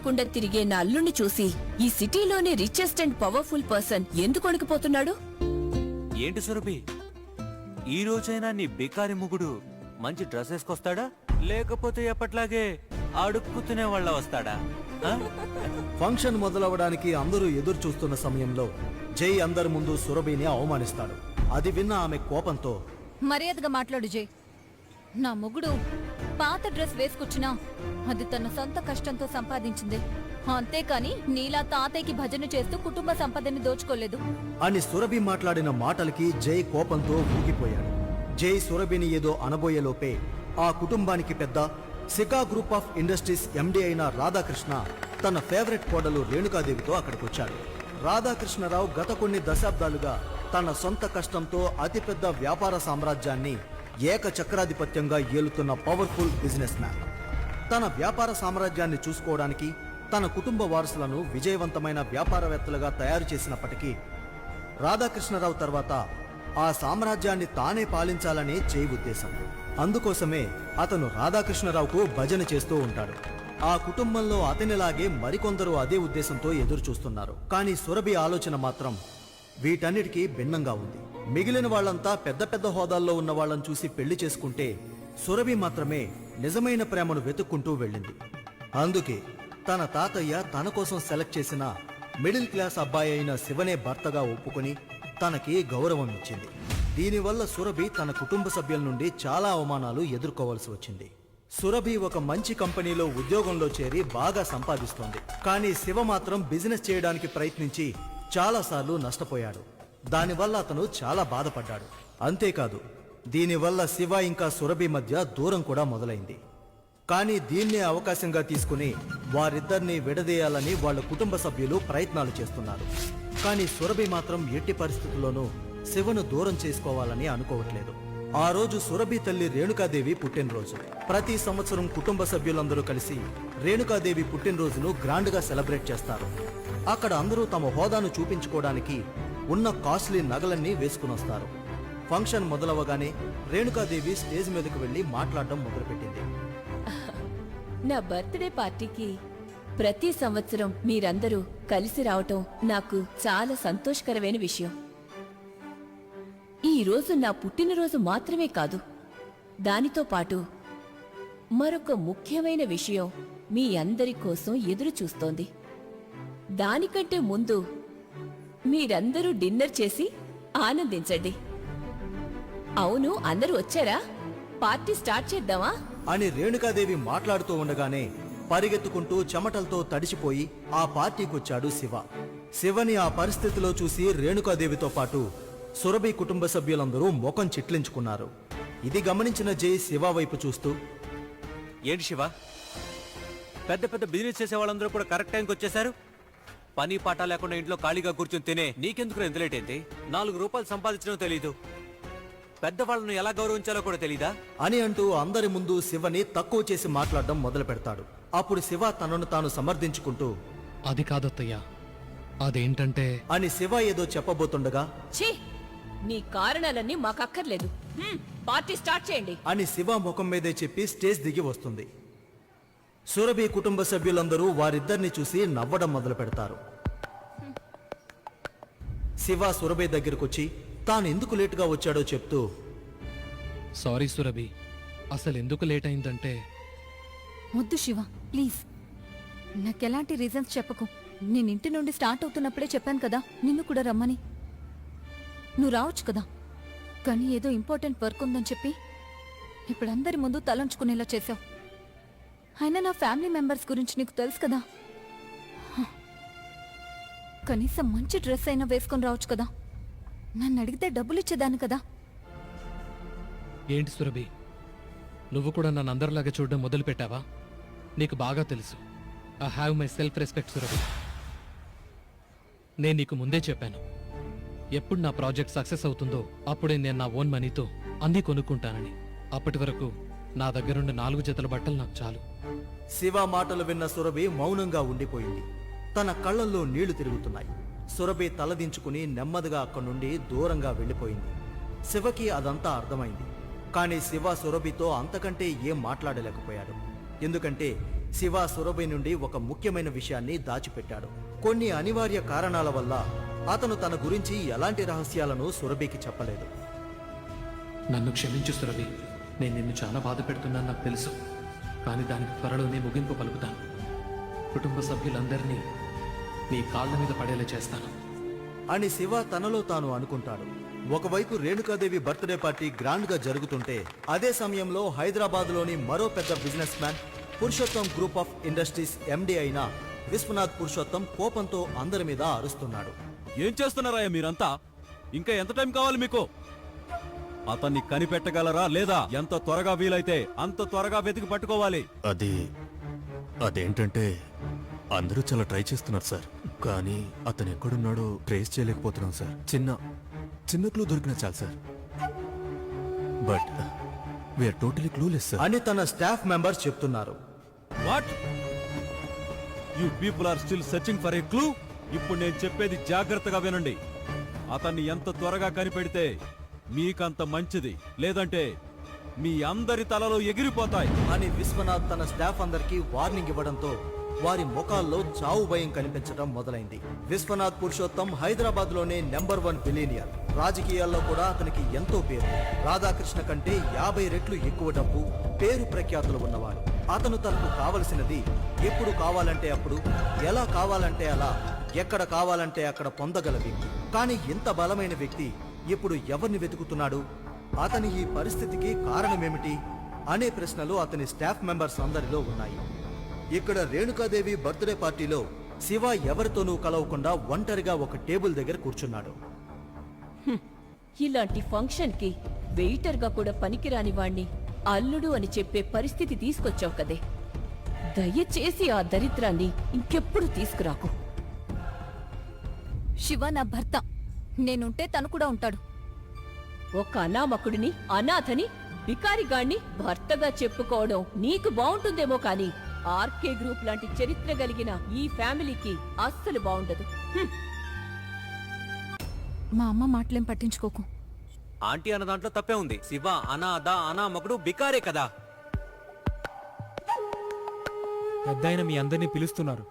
లేకుండా తిరిగే నా అల్లుణ్ణి చూసి ఈ సిటీలోనే రిచెస్ట్ అండ్ పవర్ఫుల్ పర్సన్ ఎందుకు వణికిపోతున్నాడు? ఏంటి సురభి, ఈ రోజైనా నీ బికారి ముగుడు మంచి డ్రెస్ వేసుకొస్తాడా, లేకపోతే ఎప్పట్లాగే అడుక్కుతునే వాళ్ళ వస్తాడా? ఫంక్షన్ మొదలవడానికి అందరూ ఎదురు చూస్తున్న సమయంలో జై అందరి ముందు సురభిని అవమానిస్తాడు. అది విన్న ఆమె కోపంతో, మర్యాదగా మాట్లాడు జై. నా మొగుడు పాత డ్రెస్ వేసుకొచ్చినా అది తన సొంత కష్టంతో సంపాదించింది, అంతేకాని నీలా తాతయ్యకి భజన చేస్తూ కుటుంబ సంపదని దోచుకోలేదు అని సురభి మాట్లాడిన మాటలకి జై కోపంతో ఊగిపోయాడు. జై సురభిని ఏదో అనబోయేలోపే ఆ కుటుంబానికి పెద్ద సికా గ్రూప్ ఆఫ్ ఇండస్ట్రీస్ ఎండి అయిన రాధాకృష్ణ తన ఫేవరెట్ కోడలు రేణుకాదేవితో అక్కడికొచ్చాడు. రాధాకృష్ణరావు గత కొన్ని దశాబ్దాలుగా తన సొంత కష్టంతో అతిపెద్ద వ్యాపార సామ్రాజ్యాన్ని ఏకచక్రాధిపత్యంగా ఏలుతున్న పవర్ఫుల్ బిజినెస్ మ్యాన్. తన వ్యాపార సామ్రాజ్యాన్ని చూసుకోవడానికి తన కుటుంబ వారసులను విజయవంతమైన వ్యాపారవేత్తలుగా తయారు చేసినప్పటికీ రాధాకృష్ణరావు తర్వాత ఆ సామ్రాజ్యాన్ని తానే పాలించాలని జై ఉద్దేశం. అందుకోసమే అతను రాధాకృష్ణరావుకు భజన చేస్తూ ఉంటాడు. ఆ కుటుంబంలో అతనిలాగే మరికొందరు అదే ఉద్దేశంతో ఎదురు చూస్తున్నారు. కానీ సురభి ఆలోచన మాత్రం వీటన్నిటికీ భిన్నంగా ఉంది. మిగిలిన వాళ్లంతా పెద్ద పెద్ద హోదాల్లో ఉన్న వాళ్ళని చూసి పెళ్లి చేసుకుంటే సురభి మాత్రమే నిజమైన ప్రేమను వెతుక్కుంటూ వెళ్ళింది. అందుకే తన తాతయ్య తన కోసం సెలెక్ట్ చేసిన మిడిల్ క్లాస్ అబ్బాయి అయిన శివనే భర్తగా ఒప్పుకొని తనకి గౌరవం ఇచ్చింది. దీనివల్ల సురభి తన కుటుంబ సభ్యుల నుండి చాలా అవమానాలు ఎదుర్కోవాల్సి వచ్చింది. సురభి ఒక మంచి కంపెనీలో ఉద్యోగంలో చేరి బాగా సంపాదిస్తోంది. కానీ శివ మాత్రం బిజినెస్ చేయడానికి ప్రయత్నించి చాలాసార్లు నష్టపోయాడు. దానివల్ల అతను చాలా బాధపడ్డాడు. అంతేకాదు, దీనివల్ల శివ ఇంకా సురభి మధ్య దూరం కూడా మొదలైంది. కానీ దీన్నే అవకాశంగా తీసుకుని వారిద్దరినీ విడదీయాలని వాళ్ళ కుటుంబ సభ్యులు ప్రయత్నాలు చేస్తున్నారు. కానీ సురభి మాత్రం ఎట్టి పరిస్థితుల్లోనూ శివను దూరం చేసుకోవాలని అనుకోవట్లేదు. ఆ రోజు సురభి తల్లి రేణుకాదేవి పుట్టినరోజు. ప్రతి సంవత్సరం కుటుంబ సభ్యులందరూ కలిసి రేణుకాదేవి పుట్టినరోజును గ్రాండ్గా సెలబ్రేట్ చేస్తారు. అక్కడ అందరూ తమ హోదాను చూపించుకోవడానికి ఉన్న కాస్ట్లీ నగలన్నీ వేసుకుని వస్తారు. ఫంక్షన్ మొదలవగానే రేణుకాదేవి స్టేజ్ మీదకు వెళ్లి మాట్లాడడం మొదలుపెట్టింది. నా బర్త్డే పార్టీకి ప్రతి సంవత్సరం మీరందరూ కలిసి రావటం నాకు చాలా సంతోషకరమైన విషయం. ఈ రోజు నా పుట్టినరోజు మాత్రమే కాదు, దానితో పాటు మరొక ముఖ్యమైన విషయం మీ అందరి కోసం ఎదురు చూస్తోంది. దానికంటే ముందు మీరందరూ డిన్నర్ చేసి ఆనందించండి. అవును, అందరూ వచ్చారా? పార్టీ స్టార్ట్ చేద్దామా అని రేణుకాదేవి మాట్లాడుతూ ఉండగానే పరిగెత్తుకుంటూ చెమటలతో తడిసిపోయి ఆ పార్టీకొచ్చాడు శివ. శివని ఆ పరిస్థితిలో చూసి రేణుకాదేవితో పాటు సురభి కుటుంబ సభ్యులందరూ ముఖం చిట్లించుకున్నారు. ఇది గమనించిన జై శివ వైపు చూస్తూ, ఏంటి శివ, పెద్ద పెద్ద బిజినెస్ చేసే వాళ్ళందరూ కూడా కరెక్ట్ టైంకి వచ్చేసారు. పని పాట లేకుండా ఇంట్లో ఖాళీగా కూర్చొని తినే నీకెందుకు ఎంత లేట్ అయింది? 4 రూపాయలు సంపాదించడం తెలీదు, పెద్దవాళ్ళను ఎలా గౌరవించాలో కూడా తెలీదా అని అంటూ అందరి ముందు శివని తక్కువ చేసి మాట్లాడడం మొదలు పెడతాడు. అప్పుడు శివ తనను తాను సమర్థించుకుంటూ, అది కాదత్తయ్యా, అదేంటంటే అని శివ ఏదో చెప్పబోతుండగా, ఛీ, నీ కారణాలన్నీ మాకక్కర్లేదు, పార్టీ స్టార్ట్ చేయండి అని శివ ముఖం మీదే చెప్పి స్టేజ్ దిగి వస్తుంది. సురభి కుటుంబ సభ్యులందరూ వారిద్దరిని చూసి నవ్వడం మొదలు పెడతారు. శివ సురభి దగ్గరకొచ్చి తాను ఎందుకు లేటుగా వచ్చాడో చెప్తూ, సారీ సురభి, అసలు ఎందుకు లేట్ అయిందంటే. వద్దు శివ, ప్లీజ్ నాకెలాంటి రీజన్స్ చెప్పకు. నేను ఇంటి నుండి స్టార్ట్ అవుతున్నప్పుడే చెప్పాను కదా నిన్ను కూడా రమ్మని. నువ్వు రావచ్చు కదా, కానీ ఏదో ఇంపార్టెంట్ వర్క్ ఉందని చెప్పి ఇప్పుడు అందరి ముందు తలంచుకునేలా చేశావు. అయినా నా ఫ్యామిలీ మెంబర్స్ గురించి నీకు తెలుసు కదా. కనీసం మంచి డ్రెస్ అయినా వేసుకొని రావచ్చు కదా. నన్ను అడిగితే డబ్బులు ఇచ్చేదాన్ని కదా. ఏంటి సురభి, నువ్వు కూడా నన్ను అందరిలాగా చూడడం మొదలు పెట్టావా? నీకు బాగా తెలుసు, I have my self respect Surabhi. నేను నీకు ముందే చెప్పాను, ఎప్పుడు నా ప్రాజెక్ట్ సక్సెస్ అవుతుందో అప్పుడే నేను నా ఓన్ మనీతో అన్నీ కొనుక్కుంటానని. అప్పటి వరకు నా దగ్గరుండి 4 జతల బట్టలు నాకు చాలు. శివ మాటలు విన్న సురభి మౌనంగా ఉండిపోయింది. తన కళ్ళల్లో నీళ్లు తిరుగుతున్నాయి. సురభి తలదించుకుని నెమ్మదిగా అక్కడి నుండి దూరంగా వెళ్ళిపోయింది. శివకి అదంతా అర్థమైంది. కానీ శివ సురభితో అంతకంటే ఏం మాట్లాడలేకపోయాడు. ఎందుకంటే శివ సురభి నుండి ఒక ముఖ్యమైన విషయాన్ని దాచిపెట్టాడు. కొన్ని అనివార్య కారణాల వల్ల అతను తన గురించి ఎలాంటి రహస్యాలను సురభికి చెప్పలేదు. నన్ను క్షమించు సురభి, నేను నిన్ను చాలా బాధ పెడుతున్నాను నాకు తెలుసు. కానీ దానికి త్వరలోనే ముగింపు పలుకుతాను. కుటుంబ సభ్యులందరినీ నీ కాళ్ళ మీద పడేలా చేస్తాను అని శివ తనలో తాను అనుకుంటాడు. ఒకవైపు రేణుకాదేవి బర్త్డే పార్టీ గ్రాండ్ గా జరుగుతుంటే, అదే సమయంలో హైదరాబాద్ లోని మరో పెద్ద business man Purushottam group of industries ఎండి అయిన విశ్వనాథ్ పురుషోత్తం కోపంతో అందరి మీద అరుస్తున్నాడు. ఏం చేస్తున్నారా మీరంతా? ఇంకా ఎంత టైం కావాలి మీకు? అతన్ని కనిపెట్టగలరా లేదా? ఎంత త్వరగా వీలైతే అంత త్వరగా వెతికి పట్టుకోవాలి. అదేంటంటే అందరూ చాలా ట్రై చేస్తున్నారు సార్, కానీ అతను ఎక్కడున్నాడో ట్రేస్ చేయలేకపోతున్నాం సార్. చిన్న క్లూ దొరికినా చాలు sir. But we're totally clueless sir అని తన స్టాఫ్ మెంబర్స్ చెప్తున్నారు. What? You people are still searching for a clue? ఇప్పుడు నేను చెప్పేది జాగ్రత్తగా వినండి. అతన్ని ఎంత త్వరగా కనిపెడితే మీకంత మంచిది, లేదంటే మీ అందరి తలలో ఎగిరిపోతాయి అని విశ్వనాథ్ తన స్టాఫ్ అందరికీ వార్నింగ్ ఇవ్వడంతో వారి ముఖాల్లో చావు భయం కనిపించడం మొదలైంది. విశ్వనాథ్ పురుషోత్తం హైదరాబాద్ లోనే నెంబర్ 1 బిలియనియర్. రాజకీయాల్లో కూడా అతనికి ఎంతో పేరు. రాధాకృష్ణ కంటే 50 రెట్లు ఎక్కువ డబ్బు, పేరు ప్రఖ్యాతులు ఉన్నవాడు. అతను తనకు కావలసినది ఎప్పుడు కావాలంటే అప్పుడు, ఎలా కావాలంటే అలా, ఎక్కడ కావాలంటే అక్కడ పొందగల వ్యక్తి. కానీ ఇంత బలమైన వ్యక్తి ఇప్పుడు ఎవరిని వెతుకుతున్నాడు? అతని ఈ పరిస్థితికి కారణమేమిటి అనే ప్రశ్నలు అతని స్టాఫ్ మెంబర్స్ అందరిలో ఉన్నాయి. ఇక్కడ రేణుకాదేవి బర్త్డే పార్టీలో శివ ఎవరితోనూ కలవకుండా ఒంటరిగా ఒక టేబుల్ దగ్గర కూర్చున్నాడు. ఇలాంటి ఫంక్షన్ కి వెయిటర్ గా కూడా పనికిరాని వాణ్ణి అల్లుడు అని చెప్పే పరిస్థితి తీసుకొచ్చావు కదే. దయచేసి ఆ దరిద్రాన్ని ఇంకెప్పుడు తీసుకురాకు. శివ నా భర్త, నేనుంటే తను కూడా ఉంటాడు. ఒక అనామకుడిని, అనాథని, బికారిగాణ్ణి భర్తగా చెప్పుకోవడం నీకు బావుంటుందేమో కానీ ఆర్కే గ్రూప్ లాంటి చరిత్ర కలిగిన ఈ ఫ్యామిలీకి అస్సలు బావుండదు. మా అమ్మ మాటలేం పట్టించుకోకు. ఆంటీ అన్న దాంట్లో తప్పే ఉంది. శివ అనాథ, అనామకుడు, బికారే కదా. పెద్దాయన మీ అందరినీ పిలుస్తున్నారు.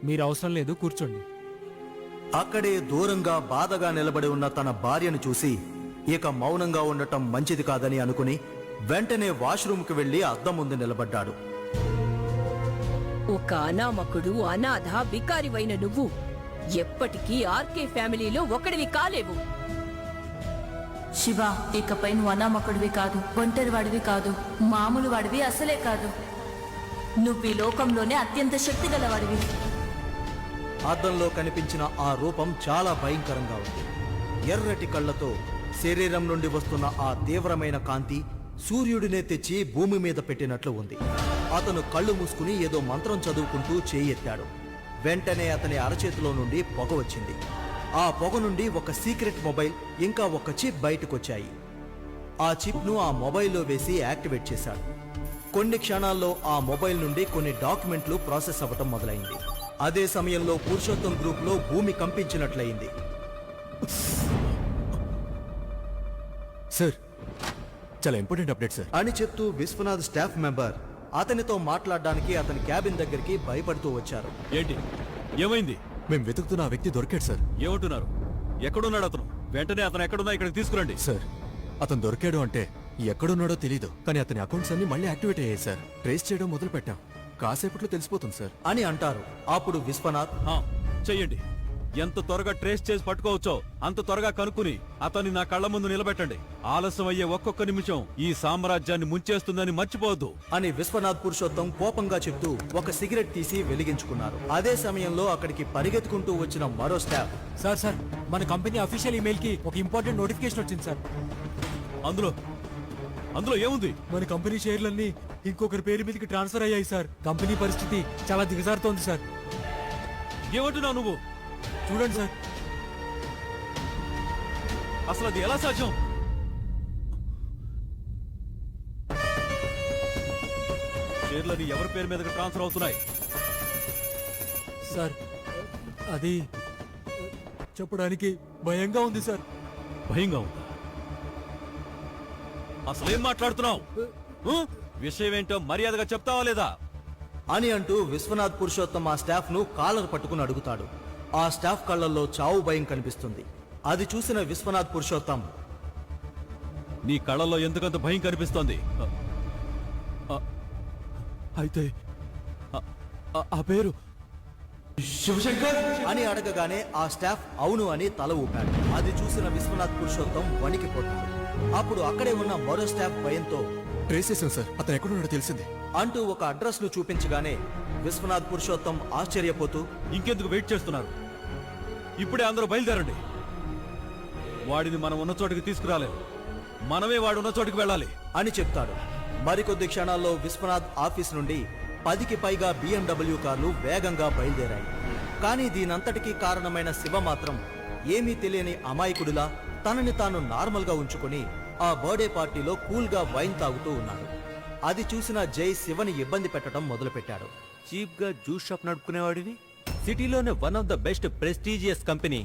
మీరు అవసరం లేదు, కూర్చోండి. అక్కడే దూరంగా బాధగా నిలబడి ఉన్న తన భార్యను చూసి ఇక మౌనంగా ఉండటం మంచిది కాదని అనుకుని వెంటనే వాష్రూమ్కి వెళ్లి అద్దం ముందు నిలబడ్డాడు. ఒక అనామకుడు, అనాథ, బికారివైన నువ్వు ఎప్పటికీ ఆర్కే ఫ్యామిలీలో ఒకడివి కాలేవు. శివ, ఇకపై నువ్వు అనామకుడివి కాదు, ఒంటరి వాడివి కాదు, మామూలు వాడివి అసలే కాదు. నువ్వు ఈ లోకంలోనే అత్యంత శక్తి గలవాడివి. అద్దంలో కనిపించిన ఆ రూపం చాలా భయంకరంగా ఉంది. ఎర్రటి కళ్ళతో శరీరం నుండి వస్తున్న ఆ తీవ్రమైన కాంతి సూర్యుడినే తెచ్చి భూమి మీద పెట్టినట్లు ఉంది. అతను కళ్ళు మూసుకుని ఏదో మంత్రం చదువుకుంటూ చేయెత్తాడు. వెంటనే అతని అరచేతిలో నుండి పొగ వచ్చింది. ఆ పొగ నుండి ఒక సీక్రెట్ మొబైల్ ఇంకా ఒక చిప్ బయటకొచ్చాయి. ఆ చిప్ను ఆ మొబైల్లో వేసి యాక్టివేట్ చేశాడు. కొన్ని క్షణాల్లో ఆ మొబైల్ నుండి కొన్ని డాక్యుమెంట్లు ప్రాసెస్ అవ్వటం మొదలైంది. అదే సమయంలో పురుషోత్తం గ్రూప్ లో భూమి కంపించినట్లయింది. సార్, చాలా ఇంపార్టెంట్ అప్డేట్ సార్ అని చెప్తూ విశ్వనాథ్ స్టాఫ్ మెంబర్ అతనితో మాట్లాడడానికి అతని క్యాబిన్ దగ్గరికి భయపడుతూ వచ్చారు. ఏంటి? ఏమైంది? మేము వెతుకుతున్న ఆ వ్యక్తి దొరికాడు సార్. ఏమంటున్నారు? ఎక్కడున్నాడు అతను? వెంటనే అతను ఎక్కడున్నా ఇక్కడికి తీసుకురండి. సార్, అతను దొరికాడు అంటే ఎక్కడున్నాడో తెలీదు, కానీ అతని అకౌంట్స్ అన్ని మళ్ళీ యాక్టివేట్ అయ్యాయి సార్. ట్రేస్ చేయడం మొదలు పెట్టాం, కాసేపట్లో తెలిసిపోతుంది సార్ అని అంటారు. అప్పుడు విశ్వనాథ్, చెయ్యండి. ఎంత త్వరగా ట్రేస్ చేసి పట్టుకోవచ్చో అంత త్వరగా కనుక్కుని అతన్ని నా కళ్ళ ముందు నిలబెట్టండి. ఆలస్యం అయ్యే ఒక్కొక్క నిమిషం ఈ సామ్రాజ్యాన్ని ముంచేస్తుందని మర్చిపోవద్దు అని విశ్వనాథ్ పురుషోత్తం కోపంగా చెప్తూ ఒక సిగరెట్ తీసి వెలిగించుకున్నారు. అదే సమయంలో అక్కడికి పరిగెత్తుకుంటూ వచ్చిన మరో స్టాఫ్, సార్, మన కంపెనీ అఫీషియల్ ఇమెయిల్ కి ఒక ఇంపార్టెంట్ నోటిఫికేషన్ వచ్చింది సార్. అందులో ఏముంది? మన కంపెనీ షేర్లన్నీ ఇంకొకరి పేరు మీదకి ట్రాన్స్ఫర్ అయ్యాయి సార్. కంపెనీ పరిస్థితి చాలా దిగజారుతోంది సార్. ఏమంటున్నావు నువ్వు? చూడండి సార్. అసలు అది ఎలా సాధ్యం? షేర్లని ఎవరి పేరు మీదకి ట్రాన్స్ఫర్ అవుతున్నాయి? సార్, అది చెప్పడానికి భయంగా ఉంది సార్. భయంగా ఉందా? అసలేం మాట్లాడుతున్నావు? విషయం ఏంటో మర్యాదగా చెప్తావా లేదా? అని అంటూ విశ్వనాథ్ పురుషోత్తం ఆ స్టాఫ్ ను కాలర్ పట్టుకుని అడుగుతాడు. ఆ స్టాఫ్ కళ్ళల్లో చావు భయం కనిపిస్తుంది. అది చూసిన విశ్వనాథ్ పురుషోత్తం, నీ కళ్ళల్లో ఎందుకంత భయం కనిపిస్తోంది? అయితే ఆ పేరు శివశంకర్ అని అడగగానే ఆ స్టాఫ్ అవును అని తల ఊపాడు. అది చూసిన విశ్వనాథ్ పురుషోత్తం వణికిపోతాడు. అప్పుడు అక్కడే ఉన్న మరో స్టాఫ్ భయంతో ట్రేస్ చేసాం సార్, అతను ఎక్కడున్నాడో తెలిసింది. అంటూ ఒక అడ్రస్ ను చూపించగానే విశ్వనాథ్ పురుషోత్తం ఆశ్చర్యపోతూ, ఇంకెందుకు వెయిట్ చేస్తున్నారు? ఇప్పుడే అందరూ బయలుదేరండి. వాడిని మనం ఉన్న చోటికి తీసుకురాలేదు, మనమే వాడు ఉన్న చోటికి వెళ్ళాలి అని చెప్తాడు. మరికొద్ది క్షణాల్లో విశ్వనాథ్ ఆఫీస్ నుండి 10కి పైగా BMW కార్లు వేగంగా బయలుదేరాయి. కానీ దీనంతటికీ కారణమైన శివ మాత్రం ఏమీ తెలియని అమాయకుడిలా తనని తాను నార్మల్ గా ఉంచుకుని ఆ బర్త్డే పార్టీలో కూల్ గా వైన్ తాగుతూ ఉన్నాడు. అది చూసిన జై శివని ఇబ్బంది పెట్టడం మొదలుపెట్టాడు. చీప్ గా జ్యూస్ షాప్ నడుపుకునేవాడివి, సిటీలోనే one of the best prestigious company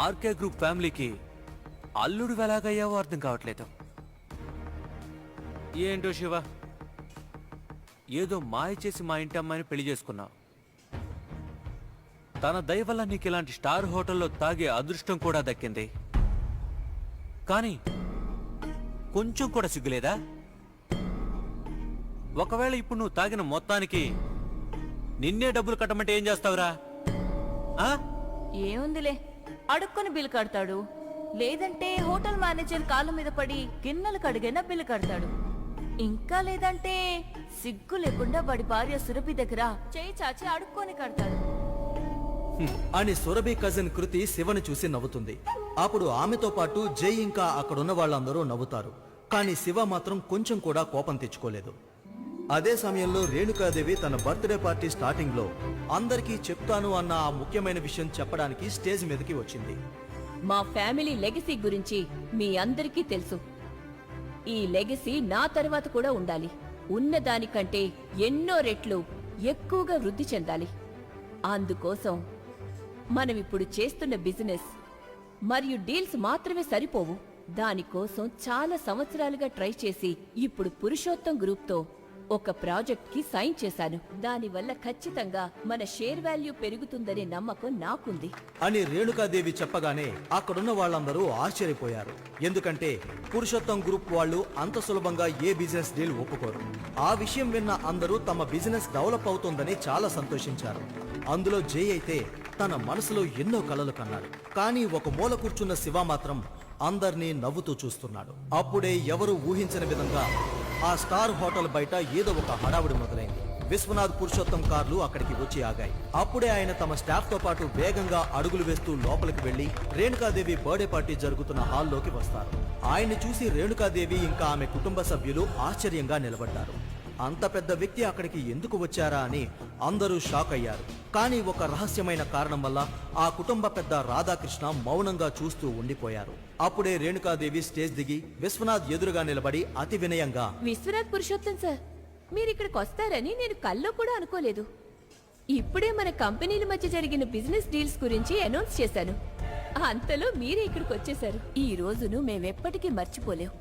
RK group ఫ్యామిలీకి అల్లుడు ఎలాగయ్యావో అర్థం కావట్లేదు. ఏంటో శివ, ఏదో మాయ చేసి మా ఇంటి అమ్మాయిని పెళ్లి చేసుకున్నావు. తన దయ వల్ల నీకు ఇలాంటి స్టార్ హోటల్లో తాగే అదృష్టం కూడా దక్కింది. కానీ కొంచెం కూడా సిగ్గులేదా? ఒకవేళ ఇప్పుడు నువ్వు తాగిన మొత్తానికి నిన్నే డబ్బులు కట్టమంటే ఏం చేస్తావురా? ఆ? ఏముందిలే, అడుక్కొని బిల్లు కడతాడు. లేదంటే హోటల్ మేనేజర్ కాళ్ళ మీద పడి గిన్నెలు కడిగైనా బిల్లు కడతాడు. ఇంకా లేదంటే సిగ్గు లేకుండా వాడి భార్య సురభి దగ్గర చేయి చాచి అడుక్కొని కడతాడు. అని సురభి కజిన్ కృతి శివని చూసి నవ్వుతుంది. అప్పుడు ఆమెతో పాటు జై ఇంకా అక్కడున్న వాళ్ళందరూ నవ్వుతారు. కానీ శివ మాత్రం కొంచెం కూడా కోపం తెచ్చుకోలేదు. అదే సమయంలో రేణుకాదేవి తన బర్త్డే పార్టీ స్టార్టింగ్ లో అందరికీ చెప్తాను అన్న ఆ ముఖ్యమైన విషయం చెప్పడానికి స్టేజ్ మీదకి వచ్చింది. మా ఫ్యామిలీ లెగసీ గురించి మీ అందరికీ తెలుసు. ఈ లెగసీ నా తర్వాత కూడా ఉండాలి. ఉన్నదానికంటే ఎన్నో రెట్లు ఎక్కువగా వృద్ధి చెందాలి. అందుకోసం మనమిప్పుడు చేస్తున్న బిజినెస్ మరియు డీల్స్ మాత్రమే సరిపోవు. దానికోసం చాలా సంవత్సరాలుగా ట్రై చేసి ఇప్పుడు పురుషోత్తం గ్రూప్తో ఒక ప్రాజెక్ట్ కి సైన్ చేశాను. దానివల్ల ఖచ్చితంగా మన షేర్ వాల్యూ పెరుగుతుందనే నమ్మకం నాకుంది అని రేణుకాదేవి చెప్పగానే అక్కడున్న వాళ్ళందరూ ఆశ్చర్యపోయారు. ఎందుకంటే పురుషోత్తం గ్రూప్ వాళ్ళు అంత సులభంగా ఏ బిజినెస్ డీల్ ఒప్పుకోరు. ఆ విషయం విన్న అందరూ తమ బిజినెస్ డెవలప్ అవుతుందని చాలా సంతోషించారు. అందులో జై అయితే తన మనసులో ఎన్నో కలలు కన్నాడు. కానీ ఒక మూల కూర్చున్న శివ మాత్రం అందర్నీ నవ్వుతూ చూస్తున్నాడు. అప్పుడే ఎవరు ఊహించని విధంగా ఆ స్టార్ హోటల్ బయట ఏదో ఒక హడావుడి మొదలైంది. విశ్వనాథ్ పురుషోత్తం కార్లు అక్కడికి వచ్చి ఆగాయి. అప్పుడే ఆయన తమ స్టాఫ్ తో పాటు వేగంగా అడుగులు వేస్తూ లోపలికి వెళ్లి రేణుకాదేవి బర్త్డే పార్టీ జరుగుతున్న హాల్లోకి వస్తారు. ఆయన్ని చూసి రేణుకాదేవి ఇంకా ఆమె కుటుంబ సభ్యులు ఆశ్చర్యంగా నిలబడ్డారు. అంత పెద్ద వ్యక్తి అక్కడికి ఎందుకు వచ్చారా అని అందరూ షాక్ అయ్యారు. కానీ ఒక రహస్యమైన కారణం వల్ల ఆ కుటుంబ పెద్ద రాధాకృష్ణ మౌనంగా చూస్తూ ఉండిపోయారు. అప్పుడే రేణుకాదేవి స్టేజ్ దిగి విశ్వనాథ్ ఎదురుగా నిలబడి అతి వినయంగా, విశ్వనాథ్ పురుషోత్తం సార్, మీరిక్కడికి వస్తారని నేను కల్లో కూడా అనుకోలేదు. ఇప్పుడే మన కంపెనీల మధ్య జరిగిన బిజినెస్ డీల్స్ గురించి అనౌన్స్ చేశాను. అంతలో మీరే ఇక్కడికి వచ్చేశారు. ఈ రోజును మేమెప్పటికీ మర్చిపోలేం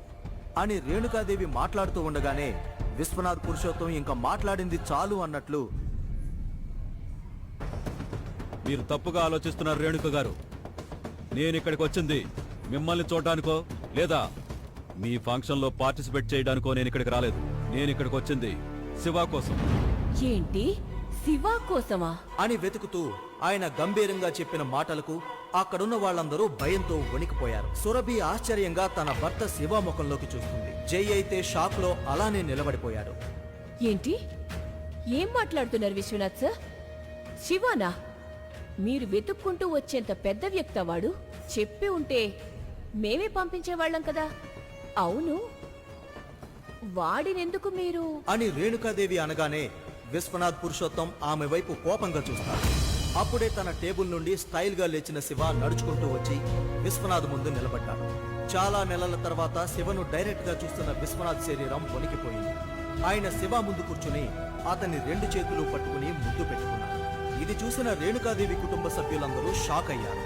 అని రేణుకాదేవి మాట్లాడుతూ ఉండగానే విశ్వనాథ్ పురుషోత్తం ఇంకా మాట్లాడింది చాలు అన్నట్లు, మీరు తప్పుగా ఆలోచిస్తున్నారు రేణుక గారు. నేను ఇక్కడికి వచ్చింది మిమ్మల్ని చూడడానికో లేదా మీ ఫంక్షన్లో పార్టిసిపేట్ చేయడానికో నేను ఇక్కడికి రాలేదు. నేను ఇక్కడికి వచ్చింది శివ కోసం. ఏంటి, శివ కోసమా అని వెతుకుతూ ఆయన గంభీరంగా చెప్పిన మాటలకు అక్కడున్న వాళ్ళందరూ భయంతో వణికిపోయారు. సురభి ఆశ్చర్యంగా తన భర్త శివ ముఖంలోకి చూస్తుంది. జై అయితే షాక్ లో అలానే నిలబడిపోయాడు. ఏంటి, ఏం మాట్లాడుతున్నారు విశ్వనాథ్ సార్? శివానా? మీరు వెతుక్కుంటూ వచ్చేంత పెద్ద వ్యక్తి వాడు. చెప్పి ఉంటే మేమే పంపించేవాళ్ళం కదా. అవును, వాడినెందుకు మీరు అని రేణుకాదేవి అనగానే విశ్వనాథ్ పురుషోత్తం ఆమె వైపు కోపంగా చూస్తాడు. అప్పుడే తన టేబుల్ నుండి స్టైల్ గా లేచిన శివ నడుచుకుంటూ వచ్చి విశ్వనాథ్ ముందు నిలబడ్డాడు. చాలా నెలల తర్వాత శివను డైరెక్ట్ గా చూస్తున్న విశ్వనాథ్ శరీరం వణికిపోయింది. ఆయన శివ ముందు కూర్చుని అతన్ని 2 చేతులు పట్టుకుని ముద్దు పెట్టుకున్నాడు. ఇది చూసిన రేణుకాదేవి కుటుంబ సభ్యులందరూ షాక్ అయ్యారు.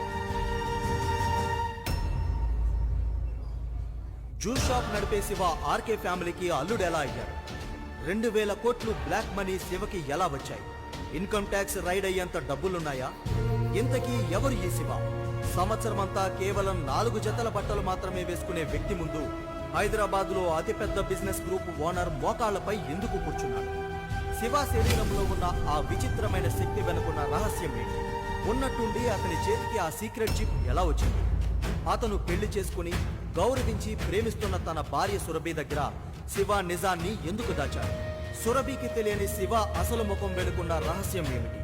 జ్యూస్ షాప్ నడిపే శివ ఆర్కే ఫ్యామిలీకి అల్లుడెలా అయ్యాడు? 2,000 కోట్లు బ్లాక్ మనీ శివకి ఎలా వచ్చాయి? ఇన్కమ్ ట్యాక్స్ రైడ్ అయ్యేంత డబ్బులున్నాయా? ఇంతకీ ఎవరు ఈ శివ? సంవత్సరమంతా కేవలం 4 జతల బట్టలు మాత్రమే వేసుకునే వ్యక్తి ముందు హైదరాబాద్లో అతిపెద్ద బిజినెస్ గ్రూప్ ఓనర్ మోకాళ్లపై ఎందుకు కూర్చున్నాడు? శివ శరీరంలో ఉన్న ఆ విచిత్రమైన శక్తి వెనుకున్న రహస్యం ఏంటి? ఉన్నట్టుండి అతని చేతికి ఆ సీక్రెట్ చిప్ ఎలా వచ్చింది? అతను పెళ్లి చేసుకుని గౌరవించి ప్రేమిస్తున్న తన భార్య సురభి దగ్గర శివ నిజాన్ని ఎందుకు దాచాడు? సురభికి తెలియని శివ అసలు ముఖం వెనుకున్న రహస్యం ఏమిటి?